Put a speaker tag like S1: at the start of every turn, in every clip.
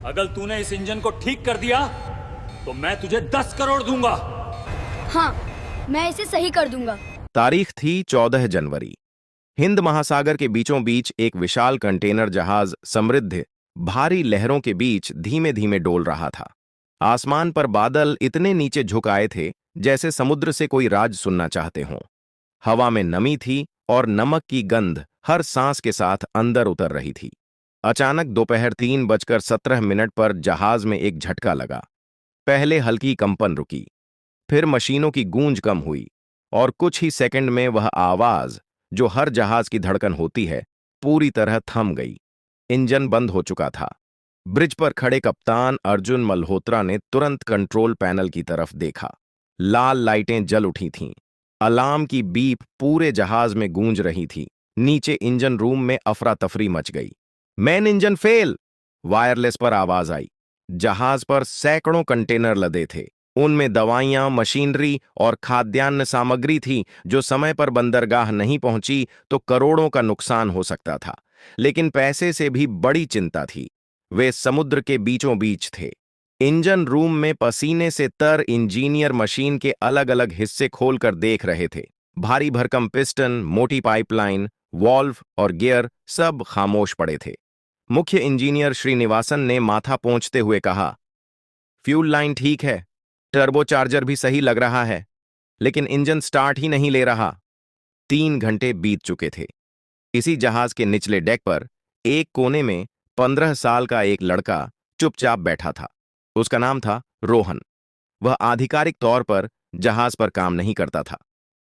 S1: अगर तूने इस इंजन को ठीक कर दिया तो मैं तुझे 10 करोड़ दूंगा।
S2: हाँ, मैं इसे सही कर दूंगा।
S3: तारीख थी 14 जनवरी। हिंद महासागर के बीचों बीच एक विशाल कंटेनर जहाज समृद्ध भारी लहरों के बीच धीमे धीमे डोल रहा था। आसमान पर बादल इतने नीचे झुक आए थे जैसे समुद्र से कोई राज सुनना चाहते हों। हवा में नमी थी और नमक की गंध हर सांस के साथ अंदर उतर रही थी। अचानक दोपहर 3:17 पर जहाज में एक झटका लगा। पहले हल्की कंपन रुकी, फिर मशीनों की गूंज कम हुई और कुछ ही सेकंड में वह आवाज जो हर जहाज की धड़कन होती है पूरी तरह थम गई। इंजन बंद हो चुका था। ब्रिज पर खड़े कप्तान अर्जुन मल्होत्रा ने तुरंत कंट्रोल पैनल की तरफ देखा। लाल लाइटें जल उठी थीं। अलार्म की बीप पूरे जहाज में गूंज रही थी। नीचे इंजन रूम में अफरा तफरी मच गई। मेन इंजन फेल, वायरलेस पर आवाज आई। जहाज पर सैकड़ों कंटेनर लदे थे। उनमें दवाइयां, मशीनरी और खाद्यान्न सामग्री थी जो समय पर बंदरगाह नहीं पहुंची तो करोड़ों का नुकसान हो सकता था। लेकिन पैसे से भी बड़ी चिंता थी। वे समुद्र के बीचों बीच थे। इंजन रूम में पसीने से तर इंजीनियर मशीन के अलग अलग हिस्से खोलकर देख रहे थे। भारी भरकम पिस्टन, मोटी पाइपलाइन, वॉल्व और गियर सब खामोश पड़े थे। मुख्य इंजीनियर श्रीनिवासन ने माथा पोंछते हुए कहा, फ्यूल लाइन ठीक है, टर्बोचार्जर भी सही लग रहा है, लेकिन इंजन स्टार्ट ही नहीं ले रहा। 3 घंटे बीत चुके थे। इसी जहाज के निचले डेक पर एक कोने में 15 साल का एक लड़का चुपचाप बैठा था। उसका नाम था रोहन। वह आधिकारिक तौर पर जहाज पर काम नहीं करता था।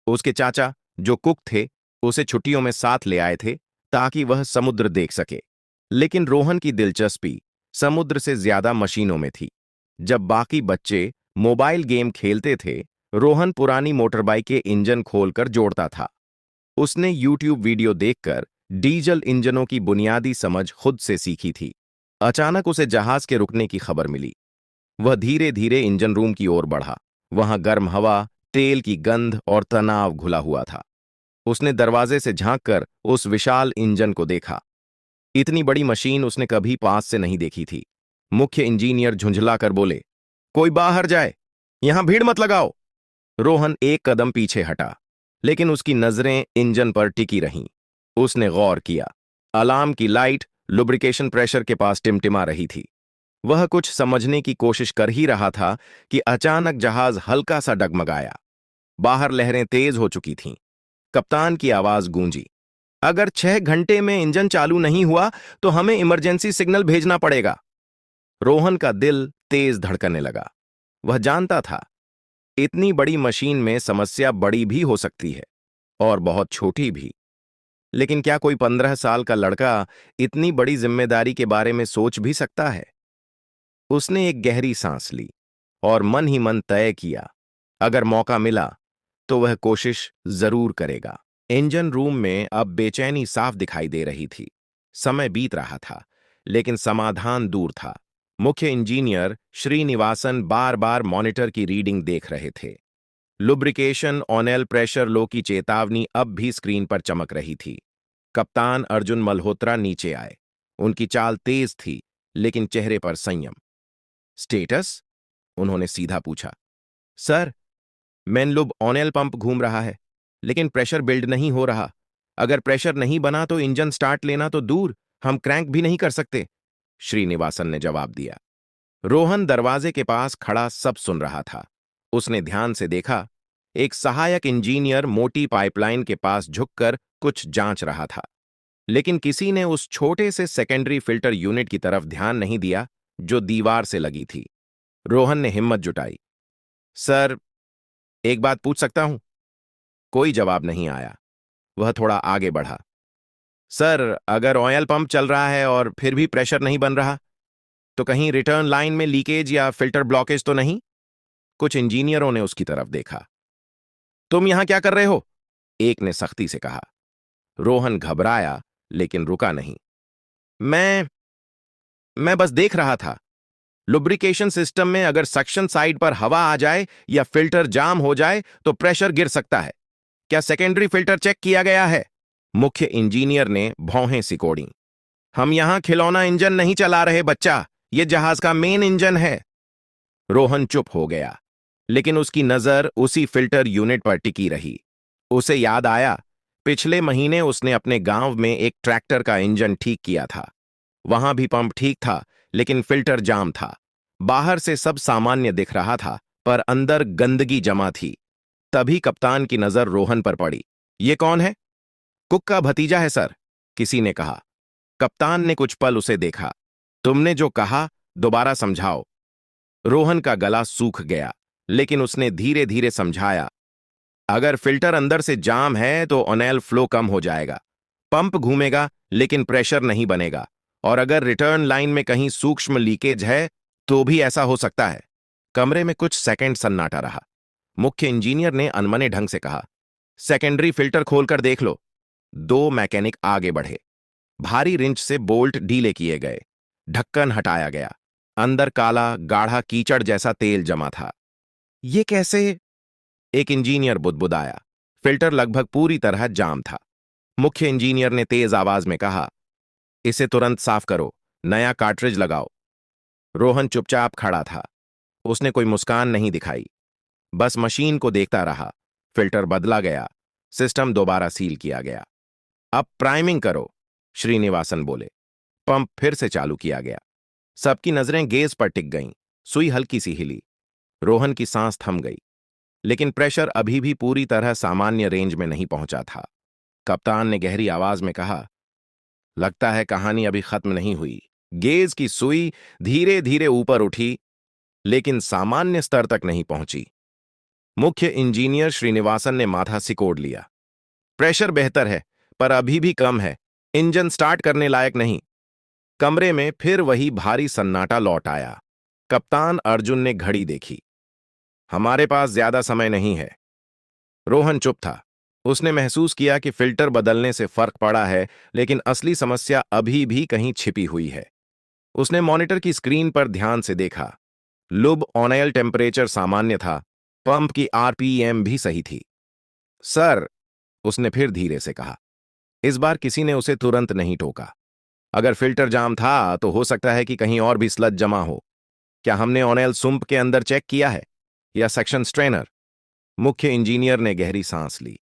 S3: उसके चाचा जो कुक थे उसे छुट्टियों में साथ ले आए थे ताकि वह समुद्र देख सके। लेकिन रोहन की दिलचस्पी समुद्र से ज्यादा मशीनों में थी। जब बाकी बच्चे मोबाइल गेम खेलते थे, रोहन पुरानी मोटरबाइक के इंजन खोलकर जोड़ता था। उसने यूट्यूब वीडियो देखकर डीजल इंजनों की बुनियादी समझ खुद से सीखी थी। अचानक उसे जहाज के रुकने की खबर मिली। वह धीरे धीरे इंजन रूम की ओर बढ़ा। वहां गर्म हवा, तेल की गंध और तनाव घुला हुआ था। उसने दरवाजे से झांककर उस विशाल इंजन को देखा। इतनी बड़ी मशीन उसने कभी पास से नहीं देखी थी। मुख्य इंजीनियर झुंझलाकर बोले, कोई बाहर जाए, यहां भीड़ मत लगाओ। रोहन एक कदम पीछे हटा, लेकिन उसकी नजरें इंजन पर टिकी रहीं। उसने गौर किया। अलार्म की लाइट लुब्रिकेशन प्रेशर के पास टिमटिमा रही थी। वह कुछ समझने की कोशिश कर ही रहा था कि अचानक जहाज हल्का सा डगमगाया। बाहर लहरें तेज हो चुकी थीं। कप्तान की आवाज गूंजी, अगर 6 घंटे में इंजन चालू नहीं हुआ तो हमें इमरजेंसी सिग्नल भेजना पड़ेगा। रोहन का दिल तेज धड़कने लगा। वह जानता था इतनी बड़ी मशीन में समस्या बड़ी भी हो सकती है और बहुत छोटी भी। लेकिन क्या कोई 15 साल का लड़का इतनी बड़ी जिम्मेदारी के बारे में सोच भी सकता है? उसने एक गहरी सांस ली और मन ही मन तय किया, अगर मौका मिला तो वह कोशिश जरूर करेगा। इंजन रूम में अब बेचैनी साफ दिखाई दे रही थी। समय बीत रहा था, लेकिन समाधान दूर था। मुख्य इंजीनियर श्रीनिवासन बार बार मॉनिटर की रीडिंग देख रहे थे। लुब्रिकेशन, ऑनेल प्रेशर लो की चेतावनी अब भी स्क्रीन पर चमक रही थी। कप्तान अर्जुन मल्होत्रा नीचे आए। उनकी चाल तेज थी, लेकिन चेहरे पर संयम। स्टेटस? उन्होंने सीधा पूछा। सर, मेनलुब ऑनेल पंप घूम रहा है, लेकिन प्रेशर बिल्ड नहीं हो रहा। अगर प्रेशर नहीं बना तो इंजन स्टार्ट लेना तो दूर, हम क्रैंक भी नहीं कर सकते, श्रीनिवासन ने जवाब दिया। रोहन दरवाजे के पास खड़ा सब सुन रहा था। उसने ध्यान से देखा। एक सहायक इंजीनियर मोटी पाइपलाइन के पास झुककर कुछ जांच रहा था, लेकिन किसी ने उस छोटे से सेकेंडरी फिल्टर यूनिट की तरफ ध्यान नहीं दिया जो दीवार से लगी थी। रोहन ने हिम्मत जुटाई, सर, एक बात पूछ सकता हूं? कोई जवाब नहीं आया। वह थोड़ा आगे बढ़ा, सर, अगर ऑयल पंप चल रहा है और फिर भी प्रेशर नहीं बन रहा, तो कहीं रिटर्न लाइन में लीकेज या फिल्टर ब्लॉकेज तो नहीं? कुछ इंजीनियरों ने उसकी तरफ देखा। तुम यहां क्या कर रहे हो? एक ने सख्ती से कहा। रोहन घबराया, लेकिन रुका नहीं। मैं बस देख रहा था। लुब्रिकेशन सिस्टम में अगर सक्शन साइड पर हवा आ जाए या फिल्टर जाम हो जाए तो प्रेशर गिर सकता है। क्या सेकेंडरी फिल्टर चेक किया गया है? मुख्य इंजीनियर ने भौहें सिकोड़ी। हम यहां खिलौना इंजन नहीं चला रहे बच्चा, ये जहाज का मेन इंजन है। रोहन चुप हो गया, लेकिन उसकी नजर उसी फिल्टर यूनिट पर टिकी रही। उसे याद आया, पिछले महीने उसने अपने गांव में एक ट्रैक्टर का इंजन ठीक किया था। वहां भी पंप ठीक था, लेकिन फिल्टर जाम था। बाहर से सब सामान्य दिख रहा था, पर अंदर गंदगी जमा थी। तभी कप्तान की नजर रोहन पर पड़ी। ये कौन है? कुक का भतीजा है सर, किसी ने कहा। कप्तान ने कुछ पल उसे देखा। तुमने जो कहा, दोबारा समझाओ। रोहन का गला सूख गया, लेकिन उसने धीरे धीरे समझाया। अगर फिल्टर अंदर से जाम है तो ऑनेल फ्लो कम हो जाएगा। पंप घूमेगा, लेकिन प्रेशर नहीं बनेगा। और अगर रिटर्न लाइन में कहीं सूक्ष्म लीकेज है तो भी ऐसा हो सकता है। कमरे में कुछ सेकंड सन्नाटा रहा। मुख्य इंजीनियर ने अनमने ढंग से कहा, सेकेंडरी फिल्टर खोलकर देख लो। दो मैकेनिक आगे बढ़े। भारी रिंच से बोल्ट ढीले किए गए। ढक्कन हटाया गया। अंदर काला गाढ़ा कीचड़ जैसा तेल जमा था। ये कैसे? एक इंजीनियर बुदबुदाया। फिल्टर लगभग पूरी तरह जाम था। मुख्य इंजीनियर ने तेज आवाज में कहा, इसे तुरंत साफ करो, नया कार्ट्रिज लगाओ। रोहन चुपचाप खड़ा था। उसने कोई मुस्कान नहीं दिखाई, बस मशीन को देखता रहा। फिल्टर बदला गया। सिस्टम दोबारा सील किया गया। अब प्राइमिंग करो, श्रीनिवासन बोले। पंप फिर से चालू किया गया। सबकी नजरें गेज पर टिक गईं। सुई हल्की सी हिली। रोहन की सांस थम गई, लेकिन प्रेशर अभी भी पूरी तरह सामान्य रेंज में नहीं पहुंचा था। कप्तान ने गहरी आवाज में कहा, लगता है कहानी अभी खत्म नहीं हुई। गेज की सुई धीरे धीरे ऊपर उठी, लेकिन सामान्य स्तर तक नहीं पहुंची। मुख्य इंजीनियर श्रीनिवासन ने माथा सिकोड़ लिया। प्रेशर बेहतर है, पर अभी भी कम है। इंजन स्टार्ट करने लायक नहीं। कमरे में फिर वही भारी सन्नाटा लौट आया। कप्तान अर्जुन ने घड़ी देखी। हमारे पास ज्यादा समय नहीं है। रोहन चुप था। उसने महसूस किया कि फिल्टर बदलने से फर्क पड़ा है, लेकिन असली समस्या अभी भी कहीं छिपी हुई है। उसने मॉनिटर की स्क्रीन पर ध्यान से देखा। लुब ऑनयल टेम्परेचर सामान्य था। पंप की आरपीएम भी सही थी। सर, उसने फिर धीरे से कहा। इस बार किसी ने उसे तुरंत नहीं टोका। अगर फिल्टर जाम था तो हो सकता है कि कहीं और भी स्लज जमा हो। क्या हमने ऑनयल सुम्प के अंदर चेक किया है, या सेक्शन स्ट्रेनर? मुख्य इंजीनियर ने गहरी सांस ली।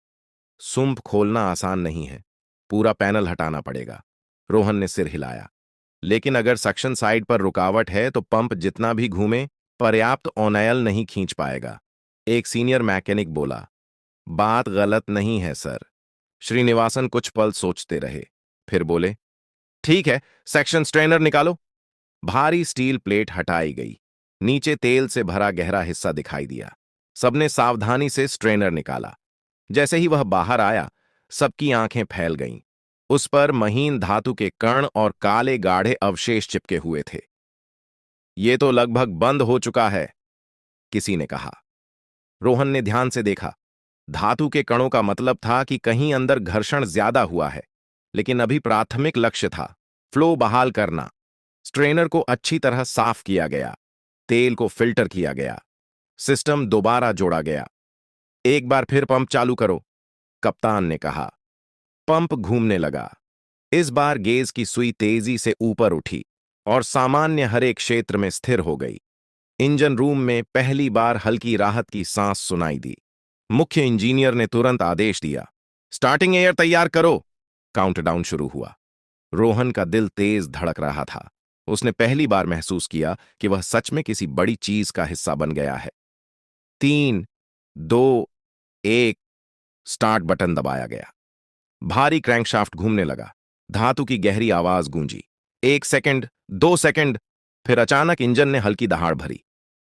S3: सुम्प खोलना आसान नहीं है, पूरा पैनल हटाना पड़ेगा। रोहन ने सिर हिलाया। लेकिन अगर सक्शन साइड पर रुकावट है तो पंप जितना भी घूमे, पर्याप्त ऑनयल नहीं खींच पाएगा। एक सीनियर मैकेनिक बोला, बात गलत नहीं है सर। श्रीनिवासन कुछ पल सोचते रहे, फिर बोले, ठीक है, सेक्शन स्ट्रेनर निकालो। भारी स्टील प्लेट हटाई गई। नीचे तेल से भरा गहरा हिस्सा दिखाई दिया। सबने सावधानी से स्ट्रेनर निकाला। जैसे ही वह बाहर आया, सबकी आंखें फैल गईं। उस पर महीन धातु के कण और काले गाढ़े अवशेष चिपके हुए थे। ये तो लगभग बंद हो चुका है, किसी ने कहा। रोहन ने ध्यान से देखा। धातु के कणों का मतलब था कि कहीं अंदर घर्षण ज्यादा हुआ है, लेकिन अभी प्राथमिक लक्ष्य था फ्लो बहाल करना। स्ट्रेनर को अच्छी तरह साफ किया गया। तेल को फिल्टर किया गया। सिस्टम दोबारा जोड़ा गया। एक बार फिर पंप चालू करो, कप्तान ने कहा। पंप घूमने लगा। इस बार गेज की सुई तेजी से ऊपर उठी और सामान्य हरे क्षेत्र में स्थिर हो गई। इंजन रूम में पहली बार हल्की राहत की सांस सुनाई दी। मुख्य इंजीनियर ने तुरंत आदेश दिया, स्टार्टिंग एयर तैयार करो। काउंटडाउन शुरू हुआ। रोहन का दिल तेज धड़क रहा था। उसने पहली बार महसूस किया कि वह सच में किसी बड़ी चीज का हिस्सा बन गया है। 3, 2, 1, स्टार्ट बटन दबाया गया। भारी क्रैंकशाफ्ट घूमने लगा। धातु की गहरी आवाज गूंजी। 1 सेकंड, 2 सेकंड, फिर अचानक इंजन ने हल्की दहाड़ भरी।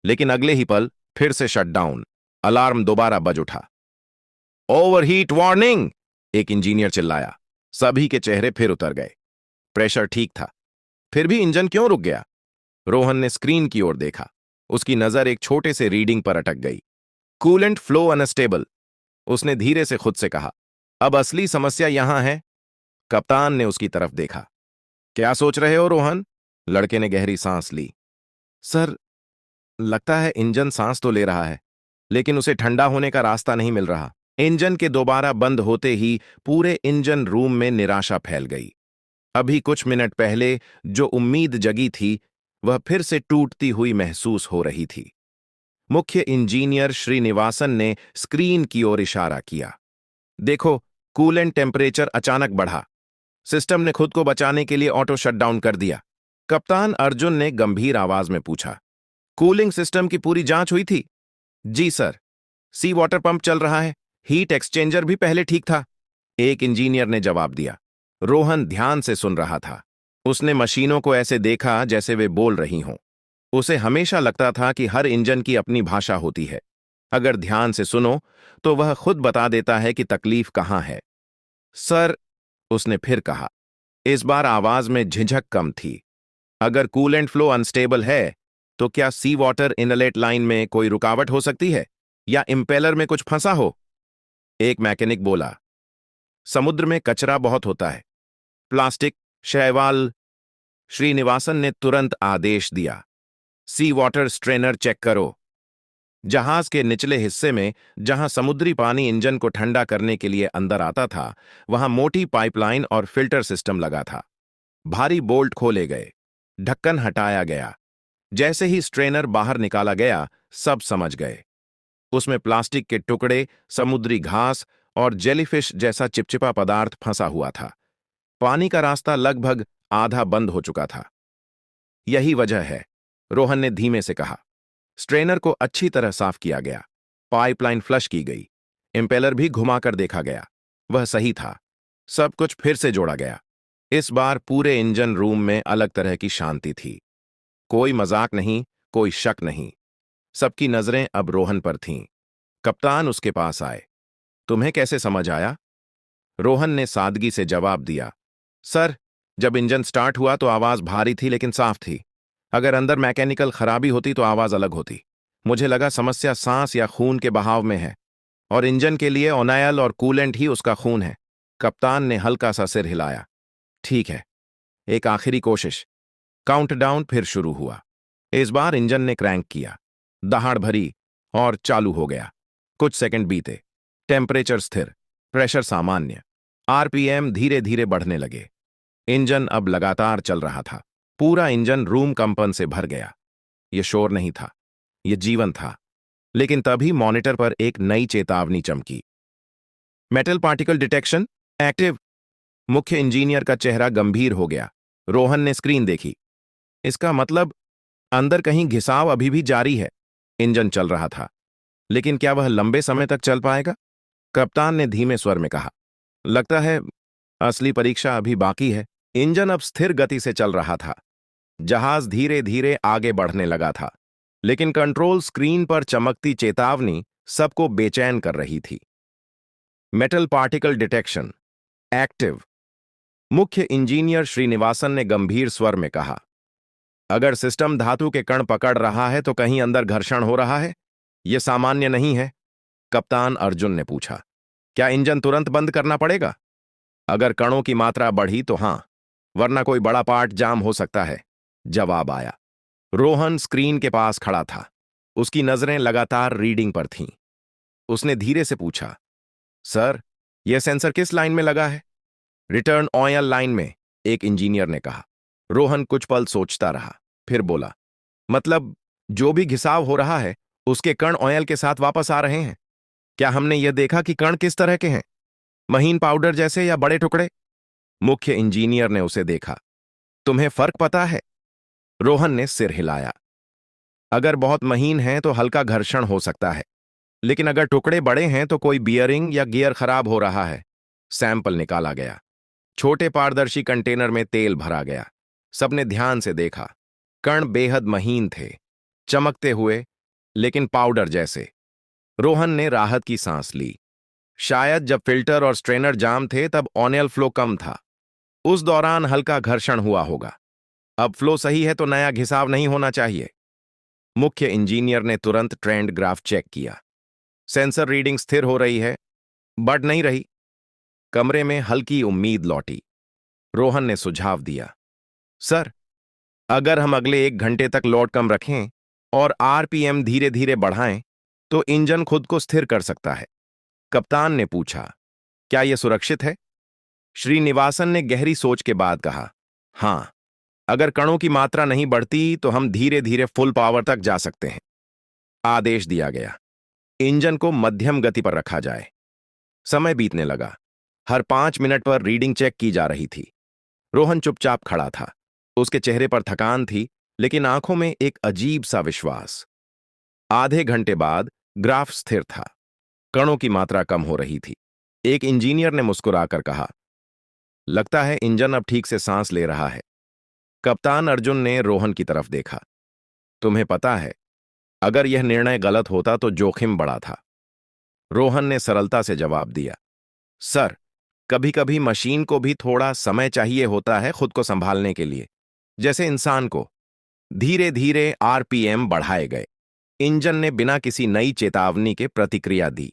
S3: लेकिन अगले ही पल फिर से शटडाउन। अलार्म दोबारा बज उठा। ओवरहीट वार्निंग, एक इंजीनियर चिल्लाया। सभी के चेहरे फिर उतर गए। प्रेशर ठीक था, फिर भी इंजन क्यों रुक गया? रोहन ने स्क्रीन की ओर देखा। उसकी नजर एक छोटे से रीडिंग पर अटक गई। Coolant flow unstable. उसने धीरे से खुद से कहा, अब असली समस्या यहां है। कप्तान ने उसकी तरफ देखा। क्या सोच रहे हो रोहन? लड़के ने गहरी सांस ली। सर, लगता है इंजन सांस तो ले रहा है, लेकिन उसे ठंडा होने का रास्ता नहीं मिल रहा। इंजन के दोबारा बंद होते ही पूरे इंजन रूम में निराशा फैल गई। अभी कुछ मिनट पहले जो उम्मीद जगी थी, वह फिर से टूटती हुई महसूस हो रही थी। मुख्य इंजीनियर श्रीनिवासन ने स्क्रीन की ओर इशारा किया। देखो, कूलेंट टेम्परेचर अचानक बढ़ा। सिस्टम ने खुद को बचाने के लिए ऑटो शटडाउन कर दिया। कप्तान अर्जुन ने गंभीर आवाज में पूछा। कूलिंग सिस्टम की पूरी जांच हुई थी? जी सर। सी वाटर पंप चल रहा है, हीट एक्सचेंजर भी पहले ठीक था, एक इंजीनियर ने जवाब दिया। रोहन ध्यान से सुन रहा था। उसने मशीनों को ऐसे देखा जैसे वे बोल रही हों। उसे हमेशा लगता था कि हर इंजन की अपनी भाषा होती है। अगर ध्यान से सुनो तो वह खुद बता देता है कि तकलीफ कहां है। सर, उसने फिर कहा। इस बार आवाज में झिझक कम थी। अगर कूलेंट फ्लो अनस्टेबल है तो क्या सी वाटर इनलेट लाइन में कोई रुकावट हो सकती है या इंपेलर में कुछ फंसा हो? एक मैकेनिक बोला। समुद्र में कचरा बहुत होता है, प्लास्टिक, शैवाल। श्रीनिवासन ने तुरंत आदेश दिया। सी वाटर स्ट्रेनर चेक करो। जहाज के निचले हिस्से में, जहां समुद्री पानी इंजन को ठंडा करने के लिए अंदर आता था, वहां मोटी पाइपलाइन और फिल्टर सिस्टम लगा था। भारी बोल्ट खोले गए, ढक्कन हटाया गया। जैसे ही स्ट्रेनर बाहर निकाला गया, सब समझ गए। उसमें प्लास्टिक के टुकड़े, समुद्री घास और जेलीफिश जैसा चिपचिपा पदार्थ फंसा हुआ था। पानी का रास्ता लगभग आधा बंद हो चुका था। यही वजह है, रोहन ने धीमे से कहा। स्ट्रेनर को अच्छी तरह साफ किया गया, पाइपलाइन फ्लश की गई, इंपेलर भी घुमाकर देखा गया। वह सही था। सब कुछ फिर से जोड़ा गया। इस बार पूरे इंजन रूम में अलग तरह की शांति थी। कोई मजाक नहीं, कोई शक नहीं। सबकी नजरें अब रोहन पर थीं। कप्तान उसके पास आए। तुम्हें कैसे समझ आया? रोहन ने सादगी से जवाब दिया। सर, जब इंजन स्टार्ट हुआ तो आवाज भारी थी लेकिन साफ थी। अगर अंदर मैकेनिकल खराबी होती तो आवाज अलग होती। मुझे लगा समस्या सांस या खून के बहाव में है, और इंजन के लिए ऑयल और कूलेंट ही उसका खून है। कप्तान ने हल्का सा सिर हिलाया। ठीक है, एक आखिरी कोशिश। काउंटडाउन फिर शुरू हुआ। इस बार इंजन ने क्रैंक किया, दहाड़ भरी और चालू हो गया। कुछ सेकंड बीते। टेम्परेचर स्थिर, प्रेशर सामान्य, आरपीएम धीरे धीरे बढ़ने लगे। इंजन अब लगातार चल रहा था। पूरा इंजन रूम कंपन से भर गया। यह शोर नहीं था, यह जीवन था। लेकिन तभी मॉनिटर पर एक नई चेतावनी चमकी। Metal particle detection active. मुख्य इंजीनियर का चेहरा गंभीर हो गया। रोहन ने स्क्रीन देखी। इसका मतलब अंदर कहीं घिसाव अभी भी जारी है। इंजन चल रहा था, लेकिन क्या वह लंबे समय तक चल पाएगा? कप्तान ने धीमे स्वर में कहा। लगता है असली परीक्षा अभी बाकी है। इंजन अब स्थिर गति से चल रहा था। जहाज धीरे धीरे आगे बढ़ने लगा था, लेकिन कंट्रोल स्क्रीन पर चमकती चेतावनी सबको बेचैन कर रही थी। Metal particle detection active. मुख्य इंजीनियर श्रीनिवासन ने गंभीर स्वर में कहा। अगर सिस्टम धातु के कण पकड़ रहा है तो कहीं अंदर घर्षण हो रहा है। यह सामान्य नहीं है। कप्तान अर्जुन ने पूछा। क्या इंजन तुरंत बंद करना पड़ेगा? अगर कणों की मात्रा बढ़ी तो हां, वरना कोई बड़ा पार्ट जाम हो सकता है, जवाब आया। रोहन स्क्रीन के पास खड़ा था। उसकी नजरें लगातार रीडिंग पर थीं। उसने धीरे से पूछा, सर, यह सेंसर किस लाइन में लगा है? रिटर्न ऑयल लाइन में, एक इंजीनियर ने कहा। रोहन कुछ पल सोचता रहा, फिर बोला, मतलब जो भी घिसाव हो रहा है उसके कण ऑयल के साथ वापस आ रहे हैं? क्या हमने यह देखा कि कण किस तरह के हैं? महीन पाउडर जैसे या बड़े टुकड़े? मुख्य इंजीनियर ने उसे देखा। तुम्हें फर्क पता है? रोहन ने सिर हिलाया। अगर बहुत महीन है तो हल्का घर्षण हो सकता है, लेकिन अगर टुकड़े बड़े हैं तो कोई बियरिंग या गियर खराब हो रहा है। सैंपल निकाला गया। छोटे पारदर्शी कंटेनर में तेल भरा गया। सबने ध्यान से देखा। कण बेहद महीन थे, चमकते हुए, लेकिन पाउडर जैसे। रोहन ने राहत की सांस ली। शायद जब फिल्टर और स्ट्रेनर जाम थे तब ऑयल फ्लो कम था। उस दौरान हल्का घर्षण हुआ होगा। अब फ्लो सही है तो नया घिसाव नहीं होना चाहिए। मुख्य इंजीनियर ने तुरंत ट्रेंड ग्राफ चेक किया। सेंसर रीडिंग स्थिर हो रही है, बढ़ नहीं रही। कमरे में हल्की उम्मीद लौटी। रोहन ने सुझाव दिया, सर, अगर हम अगले 1 घंटे तक लोड कम रखें और आरपीएम धीरे धीरे बढ़ाएं तो इंजन खुद को स्थिर कर सकता है। कप्तान ने पूछा, क्या यह सुरक्षित है? श्रीनिवासन ने गहरी सोच के बाद कहा, हां, अगर कणों की मात्रा नहीं बढ़ती तो हम धीरे धीरे फुल पावर तक जा सकते हैं। आदेश दिया गया। इंजन को मध्यम गति पर रखा जाए। समय बीतने लगा। हर 5 मिनट पर रीडिंग चेक की जा रही थी। रोहन चुपचाप खड़ा था। उसके चेहरे पर थकान थी, लेकिन आंखों में एक अजीब सा विश्वास। आधे घंटे बाद ग्राफ स्थिर था। कणों की मात्रा कम हो रही थी। एक इंजीनियर ने मुस्कुराकर कहा, लगता है इंजन अब ठीक से सांस ले रहा है। कप्तान अर्जुन ने रोहन की तरफ देखा। तुम्हें पता है, अगर यह निर्णय गलत होता तो जोखिम बड़ा था। रोहन ने सरलता से जवाब दिया, सर, कभी कभी मशीन को भी थोड़ा समय चाहिए होता है खुद को संभालने के लिए, जैसे इंसान को। धीरे धीरे आरपीएम बढ़ाए गए। इंजन ने बिना किसी नई चेतावनी के प्रतिक्रिया दी।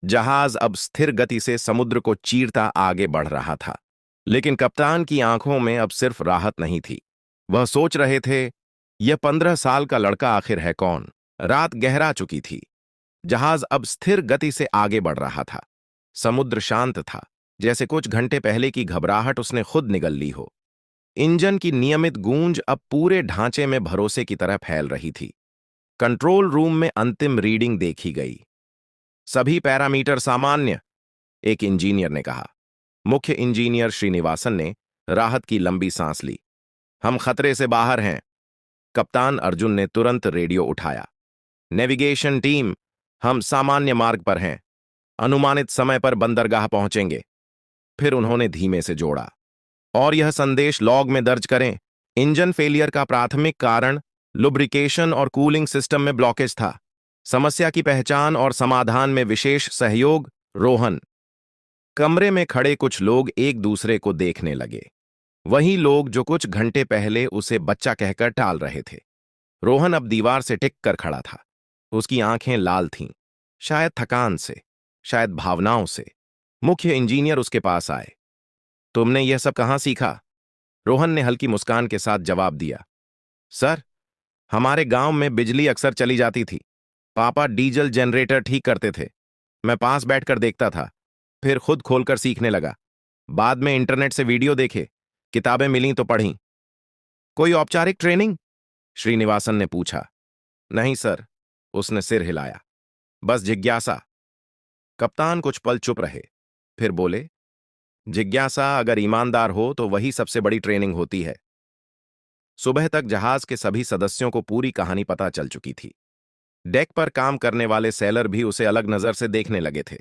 S3: जहाज अब स्थिर गति से समुद्र को चीरता आगे बढ़ रहा था। लेकिन कप्तान की आंखों में अब सिर्फ राहत नहीं थी। वह सोच रहे थे, यह 15 साल का लड़का आखिर है कौन। रात गहरा चुकी थी। जहाज अब स्थिर गति से आगे बढ़ रहा था। समुद्र शांत था, जैसे कुछ घंटे पहले की घबराहट उसने खुद निगल ली हो। इंजन की नियमित गूंज अब पूरे ढांचे में भरोसे की तरह फैल रही थी। कंट्रोल रूम में अंतिम रीडिंग देखी गई। सभी पैरामीटर सामान्य, एक इंजीनियर ने कहा। मुख्य इंजीनियर श्रीनिवासन ने राहत की लंबी सांस ली। हम खतरे से बाहर हैं। कप्तान अर्जुन ने तुरंत रेडियो उठाया। नेविगेशन टीम, हम सामान्य मार्ग पर हैं। अनुमानित समय पर बंदरगाह पहुंचेंगे। फिर उन्होंने धीमे से जोड़ा, और यह संदेश लॉग में दर्ज करें। इंजन फेलियर का प्राथमिक कारण लुब्रिकेशन और कूलिंग सिस्टम में ब्लॉकेज था। समस्या की पहचान और समाधान में विशेष सहयोग, रोहन। कमरे में खड़े कुछ लोग एक दूसरे को देखने लगे। वही लोग जो कुछ घंटे पहले उसे बच्चा कहकर टाल रहे थे। रोहन अब दीवार से टिक कर खड़ा था। उसकी आंखें लाल थीं, शायद थकान से, शायद भावनाओं से। मुख्य इंजीनियर उसके पास आए। तुमने यह सब कहां सीखा? रोहन ने हल्की मुस्कान के साथ जवाब दिया, सर, हमारे गांव में बिजली अक्सर चली जाती थी। पापा डीजल जनरेटर ठीक करते थे। मैं पास बैठकर देखता था, फिर खुद खोलकर सीखने लगा। बाद में इंटरनेट से वीडियो देखे, किताबें मिलीं तो पढ़ीं। कोई औपचारिक ट्रेनिंग? श्रीनिवासन ने पूछा। नहीं सर, उसने सिर हिलाया, बस जिज्ञासा। कप्तान कुछ पल चुप रहे, फिर बोले, जिज्ञासा अगर ईमानदार हो तो वही सबसे बड़ी ट्रेनिंग होती है। सुबह तक जहाज के सभी सदस्यों को पूरी कहानी पता चल चुकी थी। डेक पर काम करने वाले सैलर भी उसे अलग नजर से देखने लगे थे।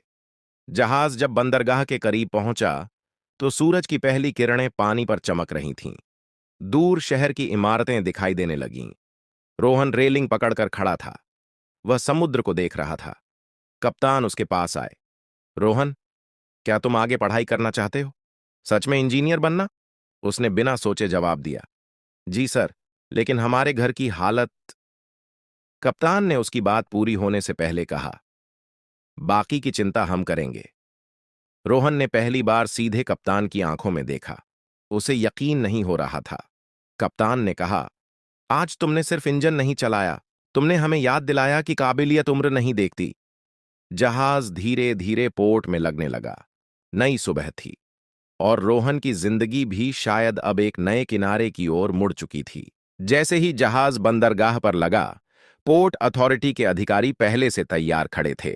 S3: जहाज जब बंदरगाह के करीब पहुंचा तो सूरज की पहली किरणें पानी पर चमक रही थीं। दूर शहर की इमारतें दिखाई देने लगीं। रोहन रेलिंग पकड़कर खड़ा था। वह समुद्र को देख रहा था। कप्तान उसके पास आए। रोहन, क्या तुम आगे पढ़ाई करना चाहते हो? सच में इंजीनियर बनना? उसने बिना सोचे जवाब दिया, जी सर, लेकिन हमारे घर की हालत। कप्तान ने उसकी बात पूरी होने से पहले कहा, बाकी की चिंता हम करेंगे। रोहन ने पहली बार सीधे कप्तान की आंखों में देखा। उसे यकीन नहीं हो रहा था। कप्तान ने कहा, आज तुमने सिर्फ इंजन नहीं चलाया, तुमने हमें याद दिलाया कि काबिलियत उम्र नहीं देखती। जहाज धीरे धीरे पोर्ट में लगने लगा। नई सुबह थी, और रोहन की जिंदगी भी शायद अब एक नए किनारे की ओर मुड़ चुकी थी। जैसे ही जहाज बंदरगाह पर लगा, पोर्ट अथॉरिटी के अधिकारी पहले से तैयार खड़े थे।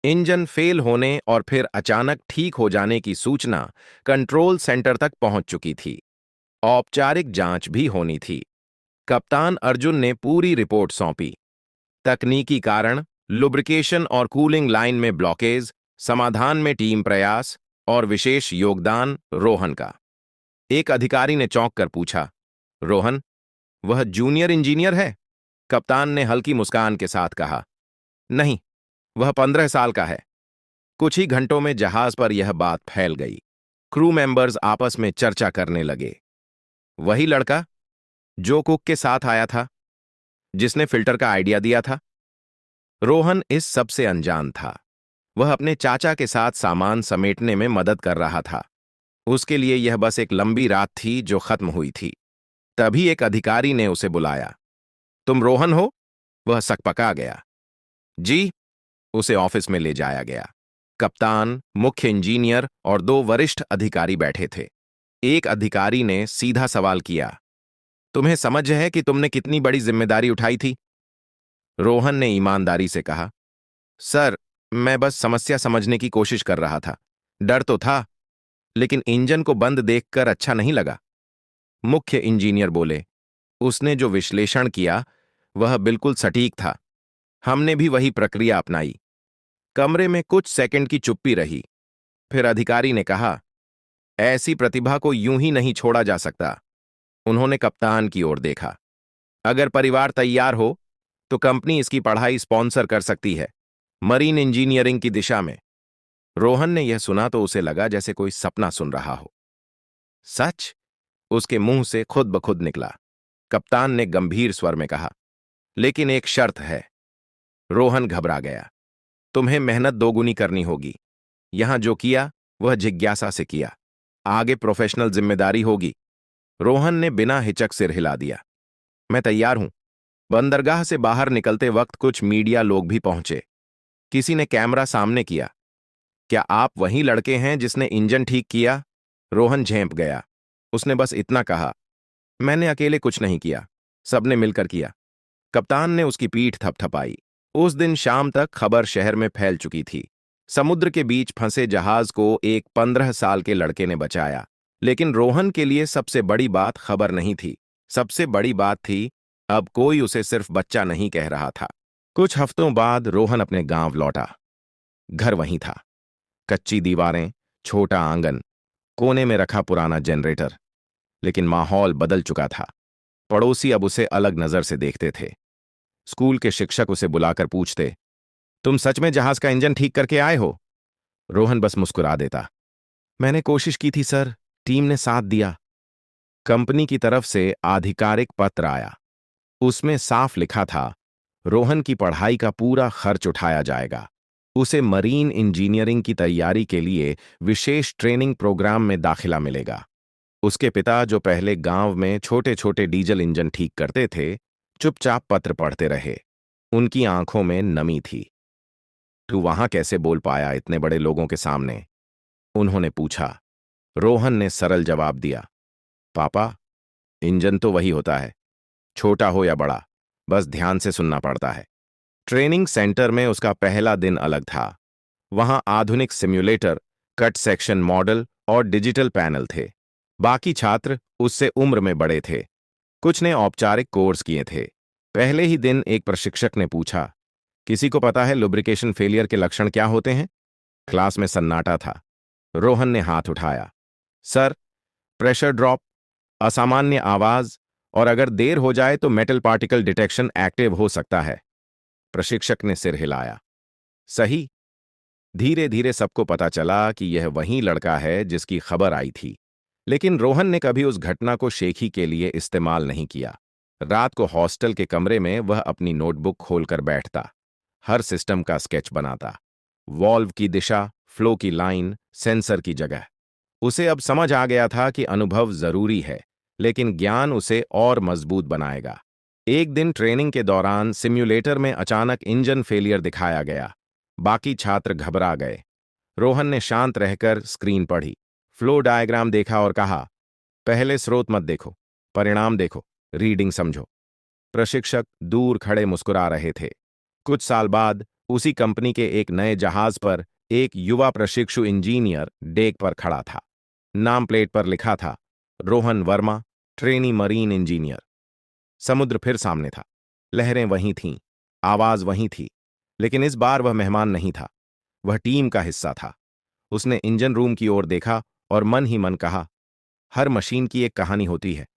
S3: इंजन फेल होने और फिर अचानक ठीक हो जाने की सूचना कंट्रोल सेंटर तक पहुंच चुकी थी। औपचारिक जांच भी होनी थी। कप्तान अर्जुन ने पूरी रिपोर्ट सौंपी। तकनीकी कारण, लुब्रिकेशन और कूलिंग लाइन में ब्लॉकेज, समाधान में टीम प्रयास और विशेष योगदान रोहन का। एक अधिकारी ने चौंक कर पूछा, रोहन, वह जूनियर इंजीनियर है? कप्तान ने हल्की मुस्कान के साथ कहा, नहीं, वह 15 साल का है। कुछ ही घंटों में जहाज पर यह बात फैल गई। क्रू मेंबर्स आपस में चर्चा करने लगे। वही लड़का जो कुक के साथ आया था, जिसने फिल्टर का आइडिया दिया था? रोहन इस सब से अनजान था। वह अपने चाचा के साथ सामान समेटने में मदद कर रहा था। उसके लिए यह बस एक लंबी रात थी जो खत्म हुई थी। तभी एक अधिकारी ने उसे बुलाया। तुम रोहन हो? वह सकपका गया। जी। उसे ऑफिस में ले जाया गया। कप्तान, मुख्य इंजीनियर और 2 वरिष्ठ अधिकारी बैठे थे। एक अधिकारी ने सीधा सवाल किया, तुम्हें समझ है कि तुमने कितनी बड़ी जिम्मेदारी उठाई थी? रोहन ने ईमानदारी से कहा, सर, मैं बस समस्या समझने की कोशिश कर रहा था। डर तो था, लेकिन इंजन को बंद देखकर अच्छा नहीं लगा। मुख्य इंजीनियर बोले, उसने जो विश्लेषण किया वह बिल्कुल सटीक था। हमने भी वही प्रक्रिया अपनाई। कमरे में कुछ सेकंड की चुप्पी रही। फिर अधिकारी ने कहा, ऐसी प्रतिभा को यूं ही नहीं छोड़ा जा सकता। उन्होंने कप्तान की ओर देखा। अगर परिवार तैयार हो तो कंपनी इसकी पढ़ाई स्पॉन्सर कर सकती है, मरीन इंजीनियरिंग की दिशा में। रोहन ने यह सुना तो उसे लगा जैसे कोई सपना सुन रहा हो। सच? उसके मुंह से खुद ब खुद निकला। कप्तान ने गंभीर स्वर में कहा, लेकिन एक शर्त है। रोहन घबरा गया। तुम्हें मेहनत दोगुनी करनी होगी। यहां जो किया वह जिज्ञासा से किया, आगे प्रोफेशनल जिम्मेदारी होगी। रोहन ने बिना हिचक सिर हिला दिया। मैं तैयार हूं। बंदरगाह से बाहर निकलते वक्त कुछ मीडिया लोग भी पहुंचे। किसी ने कैमरा सामने किया। क्या आप वही लड़के हैं जिसने इंजन ठीक किया? रोहन झेंप गया। उसने बस इतना कहा, मैंने अकेले कुछ नहीं किया, सबने मिलकर किया। कप्तान ने उसकी पीठ थपथपाई। उस दिन शाम तक खबर शहर में फैल चुकी थी। समुद्र के बीच फंसे जहाज को एक 15 साल के लड़के ने बचाया। लेकिन रोहन के लिए सबसे बड़ी बात खबर नहीं थी। सबसे बड़ी बात थी, अब कोई उसे सिर्फ बच्चा नहीं कह रहा था। कुछ हफ्तों बाद रोहन अपने गांव लौटा। घर वहीं था। कच्ची दीवारें, छोटा आंगन, कोने में रखा पुराना जनरेटर। लेकिन माहौल बदल चुका था। पड़ोसी अब उसे अलग नजर से देखते थे। स्कूल के शिक्षक उसे बुलाकर पूछते, तुम सच में जहाज का इंजन ठीक करके आए हो? रोहन बस मुस्कुरा देता, मैंने कोशिश की थी सर, टीम ने साथ दिया। कंपनी की तरफ से आधिकारिक पत्र आया। उसमें साफ लिखा था, रोहन की पढ़ाई का पूरा खर्च उठाया जाएगा। उसे मरीन इंजीनियरिंग की तैयारी के लिए विशेष ट्रेनिंग प्रोग्राम में दाखिला मिलेगा। उसके पिता, जो पहले गांव में छोटे छोटे डीजल इंजन ठीक करते थे, चुपचाप पत्र पढ़ते रहे। उनकी आंखों में नमी थी। तू वहां कैसे बोल पाया इतने बड़े लोगों के सामने? उन्होंने पूछा। रोहन ने सरल जवाब दिया, पापा, इंजन तो वही होता है, छोटा हो या बड़ा, बस ध्यान से सुनना पड़ता है। ट्रेनिंग सेंटर में उसका पहला दिन अलग था। वहां आधुनिक सिम्युलेटर, कट सेक्शन मॉडल और डिजिटल पैनल थे। बाकी छात्र उससे उम्र में बड़े थे। कुछ ने औपचारिक कोर्स किए थे। पहले ही दिन एक प्रशिक्षक ने पूछा, किसी को पता है लुब्रिकेशन फेलियर के लक्षण क्या होते हैं? क्लास में सन्नाटा था। रोहन ने हाथ उठाया, सर, प्रेशर ड्रॉप, असामान्य आवाज, और अगर देर हो जाए तो मेटल पार्टिकल डिटेक्शन एक्टिव हो सकता है। प्रशिक्षक ने सिर हिलाया, सही। धीरे धीरे सबको पता चला कि यह वही लड़का है जिसकी खबर आई थी। लेकिन रोहन ने कभी उस घटना को शेखी के लिए इस्तेमाल नहीं किया। रात को हॉस्टल के कमरे में वह अपनी नोटबुक खोलकर बैठता, हर सिस्टम का स्केच बनाता, वॉल्व की दिशा, फ्लो की लाइन, सेंसर की जगह। उसे अब समझ आ गया था कि अनुभव जरूरी है, लेकिन ज्ञान उसे और मजबूत बनाएगा। एक दिन ट्रेनिंग के दौरान सिम्युलेटर में अचानक इंजन फेलियर दिखाया गया। बाकी छात्र घबरा गए। रोहन ने शांत रहकर स्क्रीन पढ़ी, फ्लो डायग्राम देखा और कहा, पहले स्रोत मत देखो, परिणाम देखो, रीडिंग समझो। प्रशिक्षक दूर खड़े मुस्कुरा रहे थे। कुछ साल बाद उसी कंपनी के एक नए जहाज पर एक युवा प्रशिक्षु इंजीनियर डेक पर खड़ा था। नाम प्लेट पर लिखा था, Rohan Verma, trainee marine engineer. समुद्र फिर सामने था। लहरें वहीं थीं, आवाज वहीं थी, लेकिन इस बार वह मेहमान नहीं था, वह टीम का हिस्सा था। उसने इंजन रूम की ओर देखा और मन ही मन कहा, हर मशीन की एक कहानी होती है,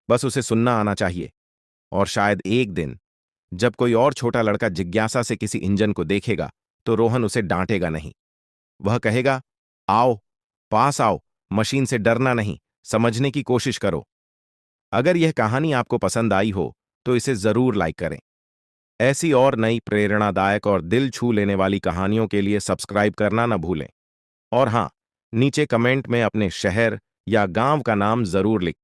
S3: बस उसे सुनना आना चाहिए। और शायद एक दिन जब कोई और छोटा लड़का जिज्ञासा से किसी इंजन को देखेगा तो रोहन उसे डांटेगा नहीं। वह कहेगा, आओ, पास आओ, मशीन से डरना नहीं, समझने की कोशिश करो। अगर यह कहानी आपको पसंद आई हो तो इसे जरूर लाइक करें। ऐसी और नई प्रेरणादायक और दिल छू लेने वाली कहानियों के लिए सब्सक्राइब करना न भूलें। और हां, नीचे कमेंट में अपने शहर या गांव का नाम जरूर लिखें।